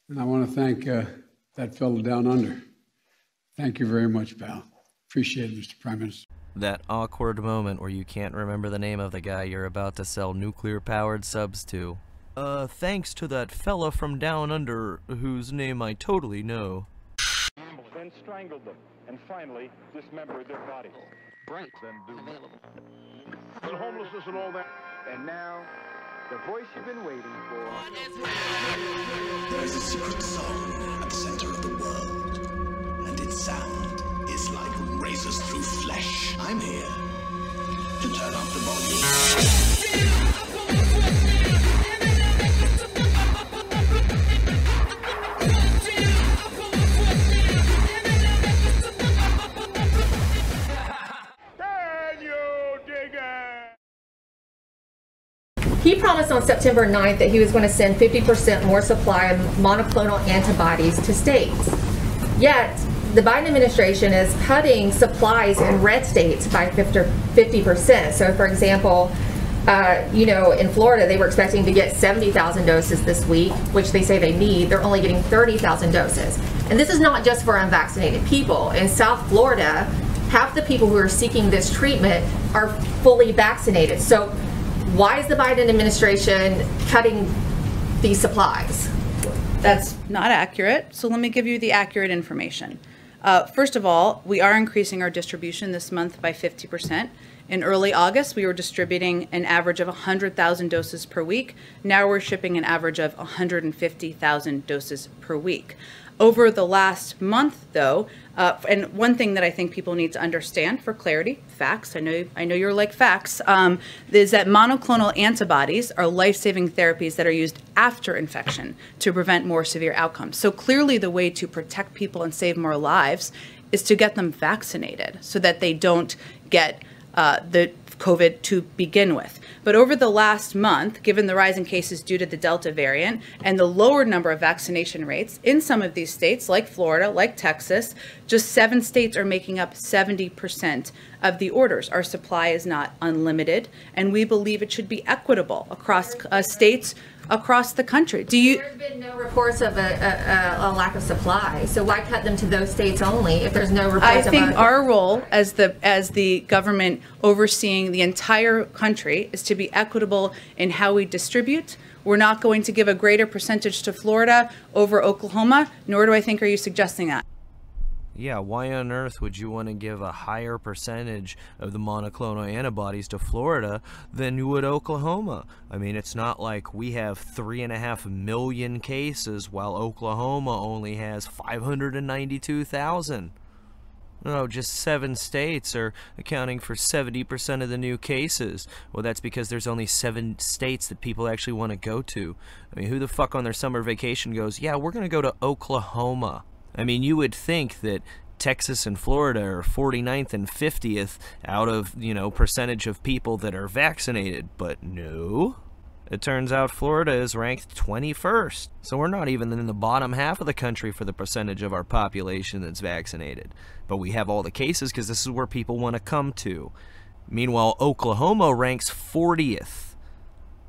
And I want to thank that fellow down under. Thank you very much, pal. Appreciate it, Mr. Prime Minister. That awkward moment where you can't remember the name of the guy you're about to sell nuclear-powered subs to. Thanks to that fella from down under, whose name I totally know. Then strangled them, and finally dismembered their bodies. Bright, Available. And homelessness and all that. And now, the voice you've been waiting for. There is a secret song at the center of the world, and its sound is like razors through flesh. I'm here to turn up the volume. He promised on September 9th that he was going to send 50% more supply of monoclonal antibodies to states. Yet, the Biden administration is cutting supplies in red states by 50%. So, for example, in Florida, they were expecting to get 70,000 doses this week, which they say they need. They're only getting 30,000 doses. And this is not just for unvaccinated people. In South Florida, half the people who are seeking this treatment are fully vaccinated. So why is the Biden administration cutting these supplies? That's not accurate. So let me give you the accurate information. First of all, we are increasing our distribution this month by 50%. In early August, we were distributing an average of 100,000 doses per week. Now we're shipping an average of 150,000 doses per week. Over the last month, though, and one thing that I think people need to understand for clarity, facts, I know you're like facts, is that monoclonal antibodies are life-saving therapies that are used after infection to prevent more severe outcomes. So clearly the way to protect people and save more lives is to get them vaccinated so that they don't get the COVID to begin with. But over the last month, given the rise in cases due to the Delta variant and the lower number of vaccination rates in some of these states, like Florida, like Texas, just 7 states are making up 70% of the orders. Our supply is not unlimited, and we believe it should be equitable across states across the country. There's been no reports of a lack of supply, so why cut them to those states only if there's no reports? I think our role as the government overseeing the entire country is to be equitable in how we distribute. We're not going to give a greater percentage to Florida over Oklahoma, nor do I think are you suggesting that. Yeah, why on earth would you want to give a higher percentage of the monoclonal antibodies to Florida than you would Oklahoma? I mean, it's not like we have 3.5 million cases while Oklahoma only has 592,000. No, just 7 states are accounting for 70% of the new cases. Well, that's because there's only 7 states that people actually want to go to. I mean, who the fuck on their summer vacation goes, yeah, we're going to go to Oklahoma? I mean, you would think that Texas and Florida are 49th and 50th out of, percentage of people that are vaccinated, but no. It turns out Florida is ranked 21st, so we're not even in the bottom half of the country for the percentage of our population that's vaccinated. But we have all the cases because this is where people want to come to. Meanwhile, Oklahoma ranks 40th.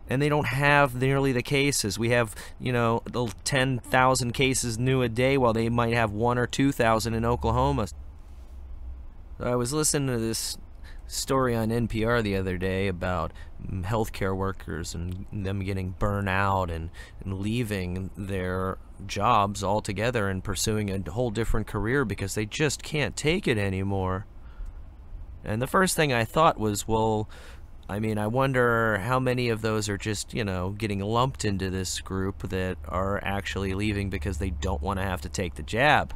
And they don't have nearly the cases. We have, the 10,000 cases new a day, while they might have 1,000 or 2,000 in Oklahoma. I was listening to this story on NPR the other day about healthcare workers and them getting burnt out and leaving their jobs altogether and pursuing a whole different career because they just can't take it anymore. And the first thing I thought was, well, I mean, I wonder how many of those are just, getting lumped into this group that are actually leaving because they don't want to have to take the jab.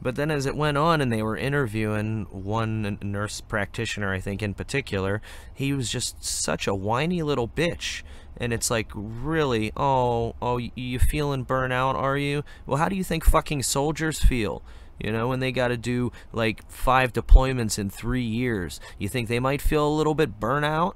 But then as it went on and they were interviewing one nurse practitioner, I think in particular, he was just such a whiny little bitch. And it's like, really? Oh, you feeling burnout, are you? Well, how do you think fucking soldiers feel? When they got to do like 5 deployments in 3 years, you think they might feel a little bit burnout?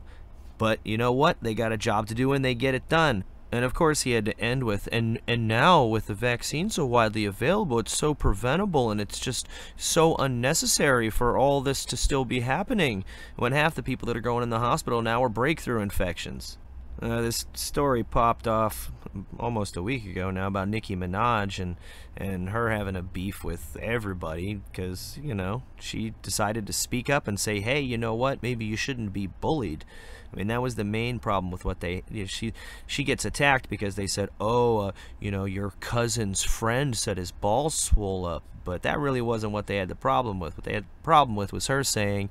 But you know what? They got a job to do and they get it done. And of course he had to end with, and now with the vaccine so widely available, it's so preventable and it's just so unnecessary for all this to still be happening when half the people that are going in the hospital now are breakthrough infections. This story popped off almost a week ago now about Nicki Minaj and her having a beef with everybody because, you know, she decided to speak up and say, hey, you know what, maybe you shouldn't be bullied. I mean, that was the main problem with what they, you know, she gets attacked because they said, oh, you know, your cousin's friend said his balls swole up. But that really wasn't what they had the problem with. What they had the problem with was her saying,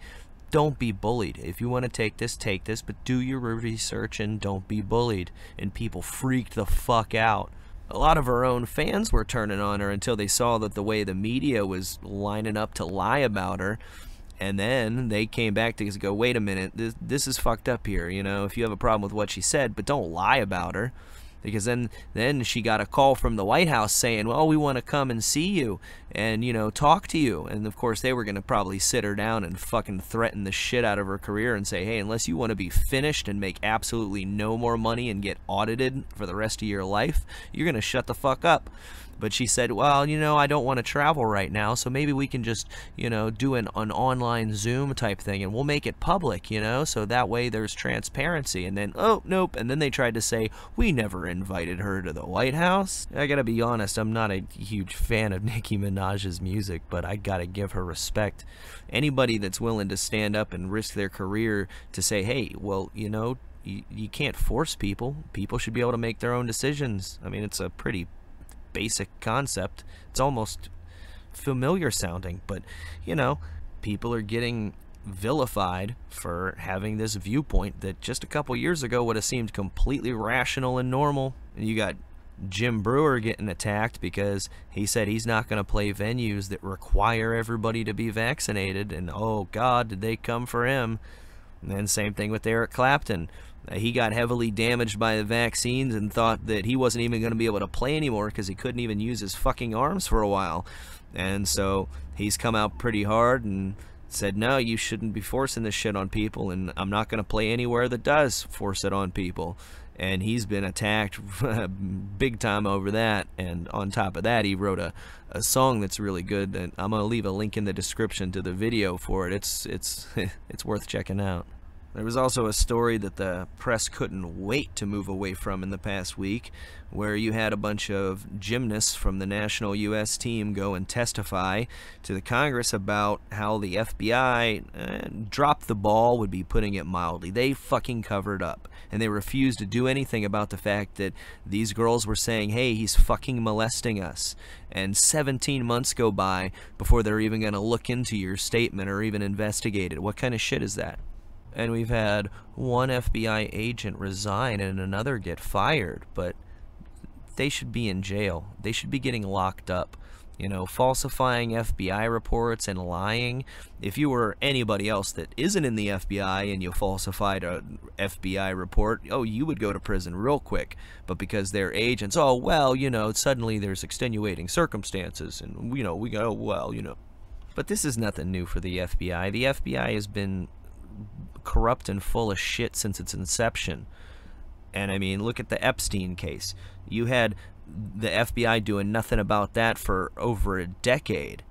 don't be bullied. If you want to take this, but do your research and don't be bullied. And people freaked the fuck out. A lot of her own fans were turning on her until they saw that the way the media was lining up to lie about her. And then they came back to go, wait a minute, this is fucked up here. You know, if you have a problem with what she said, but don't lie about her. Because then she got a call from the White House saying, well, we want to come and see you and, you know, talk to you. And, of course, they were going to probably sit her down and fucking threaten the shit out of her career and say, hey, unless you want to be finished and make absolutely no more money and get audited for the rest of your life, you're going to shut the fuck up. But she said, well, you know, I don't want to travel right now, so maybe we can just, you know, do an online Zoom type thing, and we'll make it public, you know, so that way there's transparency. And then, oh, nope, and then they tried to say, we never invited her to the White House. I gotta be honest, I'm not a huge fan of Nicki Minaj's music, but I gotta give her respect. Anybody that's willing to stand up and risk their career to say, hey, well, you know, you can't force people. People should be able to make their own decisions. I mean, it's a pretty basic concept. It's almost familiar sounding, but you know, people are getting vilified for having this viewpoint that just a couple years ago would have seemed completely rational and normal. And you got Jim Brewer getting attacked because he said he's not going to play venues that require everybody to be vaccinated, and oh god, did they come for him. And then same thing with Eric Clapton. He got heavily damaged by the vaccines and thought that he wasn't even going to be able to play anymore because he couldn't even use his fucking arms for a while. And so he's come out pretty hard and said, no, you shouldn't be forcing this shit on people, and I'm not going to play anywhere that does force it on people. And he's been attacked big time over that. And on top of that, he wrote a song that's really good, and I'm going to leave a link in the description to the video for it. It's worth checking out. There was also a story that the press couldn't wait to move away from in the past week, where you had a bunch of gymnasts from the national U.S. team go and testify to the Congress about how the FBI dropped the ball, would be putting it mildly. They fucking covered up, and they refused to do anything about the fact that these girls were saying, hey, he's fucking molesting us. And 17 months go by before they're even going to look into your statement or even investigate it. What kind of shit is that? And we've had one FBI agent resign and another get fired, but they should be in jail. They should be getting locked up. You know, falsifying FBI reports and lying. If you were anybody else that isn't in the FBI and you falsified a FBI report, oh, you would go to prison real quick. But because they're agents, oh, well, you know, suddenly there's extenuating circumstances, and, you know, we go, well, you know. But this is nothing new for the FBI. The FBI has been corrupt and full of shit since its inception. And I mean, look at the Epstein case. You had the FBI doing nothing about that for over a decade.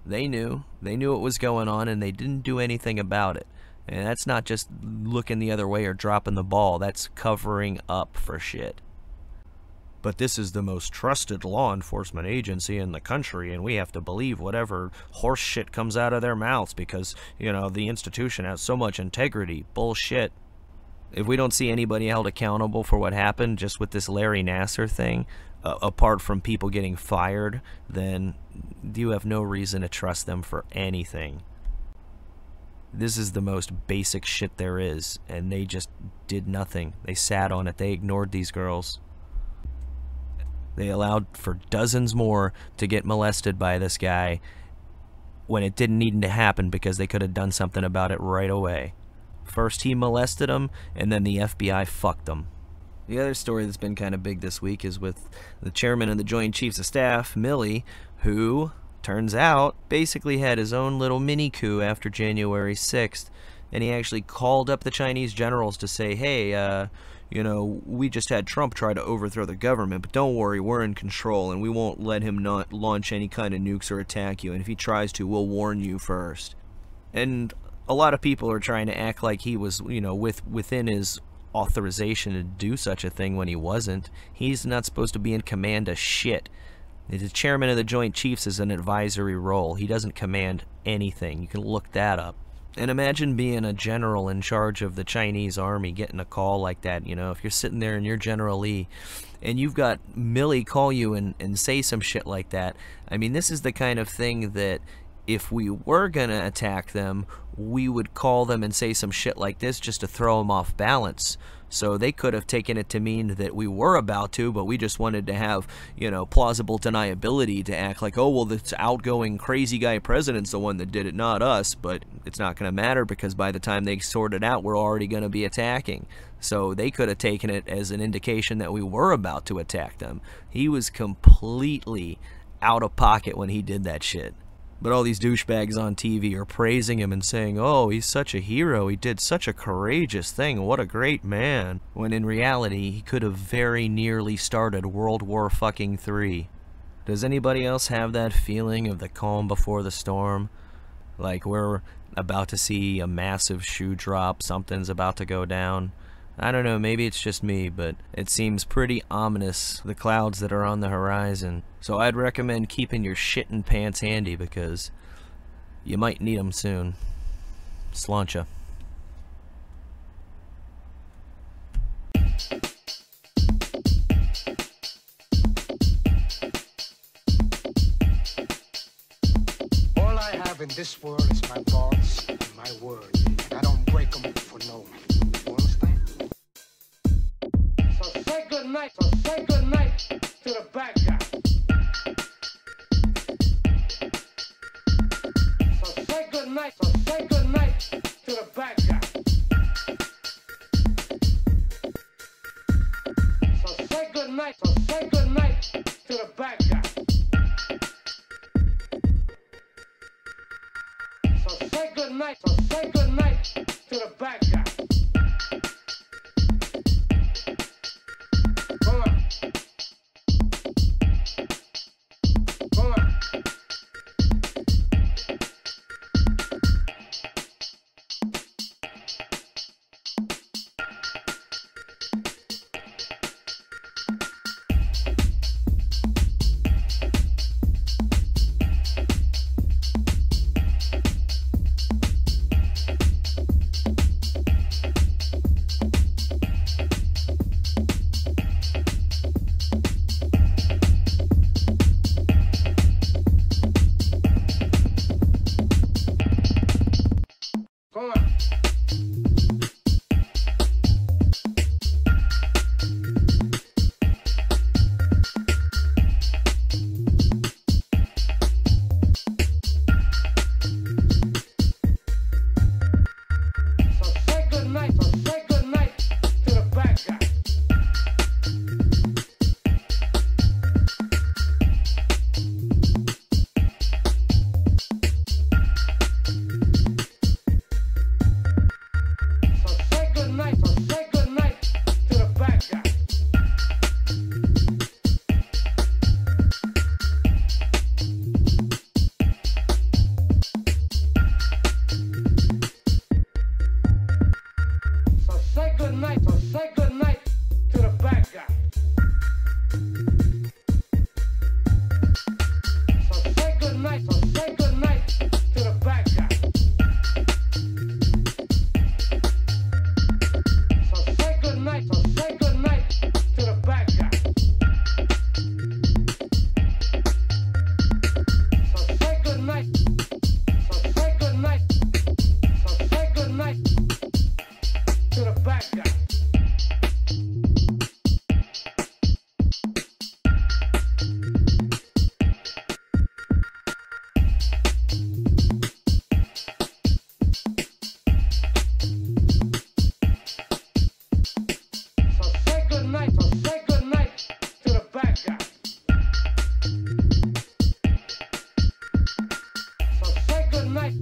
They knew what was going on, and they didn't do anything about it. And that's not just looking the other way or dropping the ball. That's covering up for shit. But this is the most trusted law enforcement agency in the country, and we have to believe whatever horse shit comes out of their mouths because, you know, the institution has so much integrity. Bullshit. If we don't see anybody held accountable for what happened just with this Larry Nassar thing, apart from people getting fired, then you have no reason to trust them for anything. This is the most basic shit there is, and they just did nothing. They sat on it. They ignored these girls. They allowed for dozens more to get molested by this guy when it didn't need to happen because they could have done something about it right away. First he molested them, and then the FBI fucked them. The other story that's been kind of big this week is with the chairman of the Joint Chiefs of Staff, Milley, who, turns out, basically had his own little mini coup after January 6th. And he actually called up the Chinese generals to say, hey, you know, we just had Trump try to overthrow the government, but don't worry, we're in control, and we won't let him not launch any kind of nukes or attack you, and if he tries to, we'll warn you first. And a lot of people are trying to act like he was, you know, within his authorization to do such a thing when he wasn't. He's not supposed to be in command of shit. The chairman of the Joint Chiefs is an advisory role. He doesn't command anything. You can look that up. And imagine being a general in charge of the Chinese army, getting a call like that. You know, if you're sitting there and you're General Lee, and you've got Milley call you and say some shit like that. I mean, this is the kind of thing that if we were going to attack them, we would call them and say some shit like this just to throw them off balance. So they could have taken it to mean that we were about to, but we just wanted to have, you know, plausible deniability to act like, oh, well, this outgoing crazy guy president's the one that did it, not us. But it's not going to matter because by the time they sort it out, we're already going to be attacking. So they could have taken it as an indication that we were about to attack them. He was completely out of pocket when he did that shit. But all these douchebags on TV are praising him and saying, oh, he's such a hero, he did such a courageous thing, what a great man. When in reality, he could have very nearly started World War fucking III. Does anybody else have that feeling of the calm before the storm? Like we're about to see a massive shoe drop, something's about to go down? I don't know, maybe it's just me, but it seems pretty ominous, the clouds that are on the horizon. So I'd recommend keeping your shittin' pants handy because you might need them soon. Sláinte. All I have in this world is my thoughts and my word, and I don't break them for no one. You understand? So say good night to the bad guy. So say good night to the bad guy. So say good night to the bad guy. So say good night to the bad guy. Come on. Come on. Come on. So say good night to the bad guy. So say good night to the bad guy. So say good night to the bad guy. So say good night to the bad guy. So say good night to the bad guy. So say good night to the bad guy. So say good night to the bad guy. So say good night